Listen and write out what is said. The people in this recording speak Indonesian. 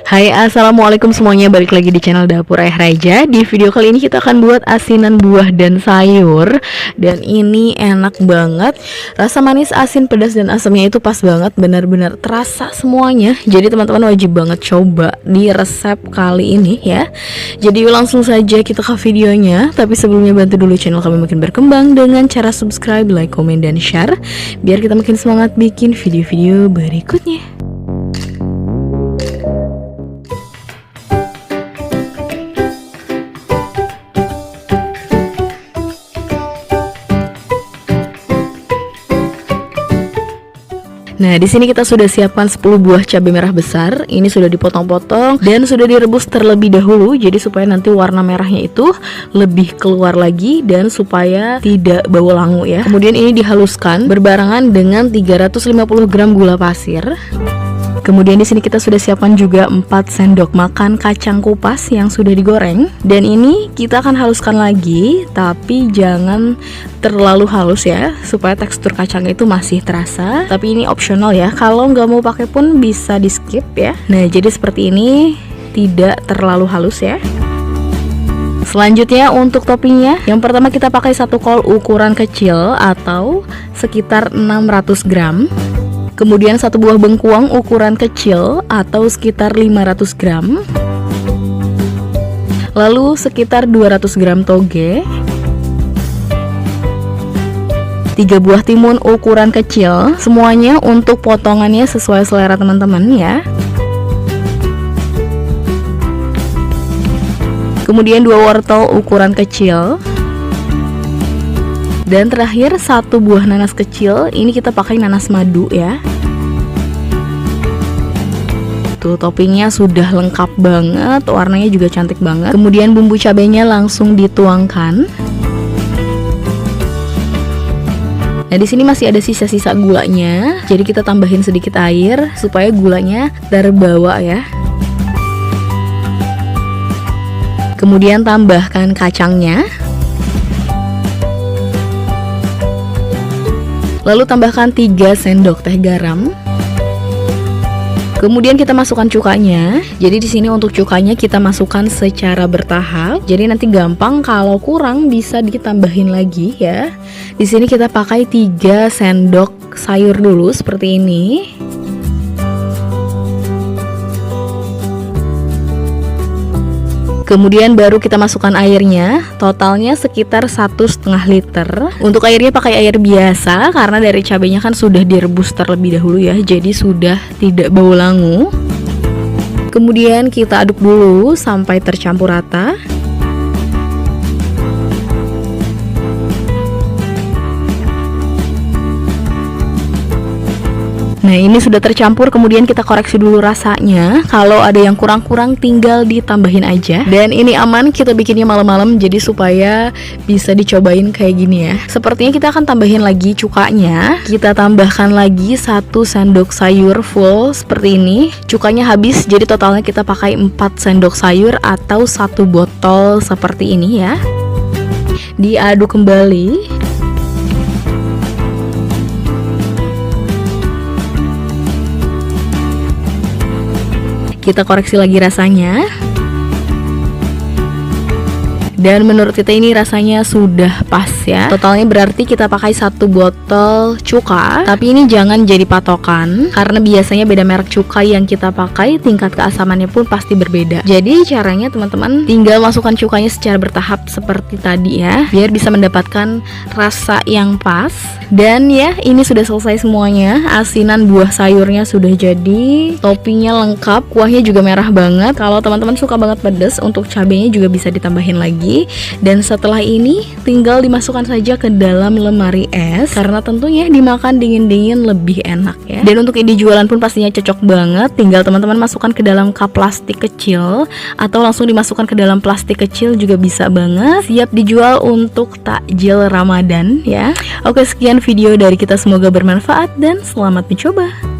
Hai, assalamualaikum semuanya, balik lagi di channel Dapur Ayah Raja. Di video kali ini kita akan buat asinan buah dan sayur. Dan ini enak banget. Rasa manis, asin, pedas, dan asamnya itu pas banget. Benar-benar terasa semuanya. Jadi teman-teman wajib banget coba di resep kali ini ya. Jadi langsung saja kita ke videonya. Tapi sebelumnya bantu dulu channel kami makin berkembang dengan cara subscribe, like, komen, dan share, biar kita makin semangat bikin video-video berikutnya. Nah, di sini kita sudah siapkan 10 buah cabai merah besar. Ini sudah dipotong-potong dan sudah direbus terlebih dahulu. Jadi supaya nanti warna merahnya itu lebih keluar lagi dan supaya tidak bau langu ya. Kemudian ini dihaluskan berbarengan dengan 350 gram gula pasir. Kemudian di sini kita sudah siapkan juga 4 sendok makan kacang kupas yang sudah digoreng. Dan ini kita akan haluskan lagi, tapi jangan terlalu halus ya, supaya tekstur kacangnya itu masih terasa. Tapi ini opsional ya, kalau nggak mau pakai pun bisa di skip ya. Nah, jadi seperti ini, tidak terlalu halus ya. Selanjutnya untuk toppingnya, yang pertama kita pakai 1 kol ukuran kecil atau sekitar 600 gram. Kemudian 1 buah bengkuang ukuran kecil atau sekitar 500 gram. Lalu sekitar 200 gram toge. 3 buah timun ukuran kecil. Semuanya untuk potongannya sesuai selera teman-teman ya. Kemudian 2 wortel ukuran kecil. Dan terakhir 1 buah nanas kecil. Ini kita pakai nanas madu ya. Tuh, toppingnya sudah lengkap banget, warnanya juga cantik banget. Kemudian bumbu cabenya langsung dituangkan. Nah, di sini masih ada sisa-sisa gulanya. Jadi kita tambahin sedikit air supaya gulanya terbawa ya. Kemudian tambahkan kacangnya. Lalu tambahkan 3 sendok teh garam. Kemudian kita masukkan cukanya. Jadi di sini untuk cukanya kita masukkan secara bertahap. Jadi nanti gampang kalau kurang bisa ditambahin lagi ya. Di sini kita pakai 3 sendok sayur dulu seperti ini. Kemudian baru kita masukkan airnya, totalnya sekitar 1,5 liter. Untuk airnya pakai air biasa karena dari cabenya kan sudah direbus terlebih dahulu ya, jadi sudah tidak bau langu. Kemudian kita aduk dulu sampai tercampur rata. Nah, ini sudah tercampur, kemudian kita koreksi dulu rasanya. Kalau ada yang kurang-kurang tinggal ditambahin aja. Dan ini aman, kita bikinnya malam-malam jadi supaya bisa dicobain kayak gini ya. Sepertinya kita akan tambahin lagi cukanya. Kita tambahkan lagi 1 sendok sayur full seperti ini. Cukanya habis, jadi totalnya kita pakai 4 sendok sayur atau 1 botol seperti ini ya. Diaduk kembali. Kita koreksi lagi rasanya. Dan menurut kita ini rasanya sudah pas ya. Totalnya berarti kita pakai 1 botol cuka. Tapi ini jangan jadi patokan, karena biasanya beda merek cuka yang kita pakai, tingkat keasamannya pun pasti berbeda. Jadi caranya teman-teman tinggal masukkan cukanya secara bertahap seperti tadi ya, biar bisa mendapatkan rasa yang pas. Dan ya, ini sudah selesai semuanya. Asinan buah sayurnya sudah jadi, toppingnya lengkap, kuahnya juga merah banget. Kalau teman-teman suka banget pedas, untuk cabenya juga bisa ditambahin lagi. Dan setelah ini tinggal dimasukkan saja ke dalam lemari es, karena tentunya dimakan dingin-dingin lebih enak ya. Dan untuk ide jualan pun pastinya cocok banget. Tinggal teman-teman masukkan ke dalam cup plastik kecil atau langsung dimasukkan ke dalam plastik kecil juga bisa banget. Siap dijual untuk takjil Ramadan ya. Oke, sekian video dari kita, semoga bermanfaat dan selamat mencoba.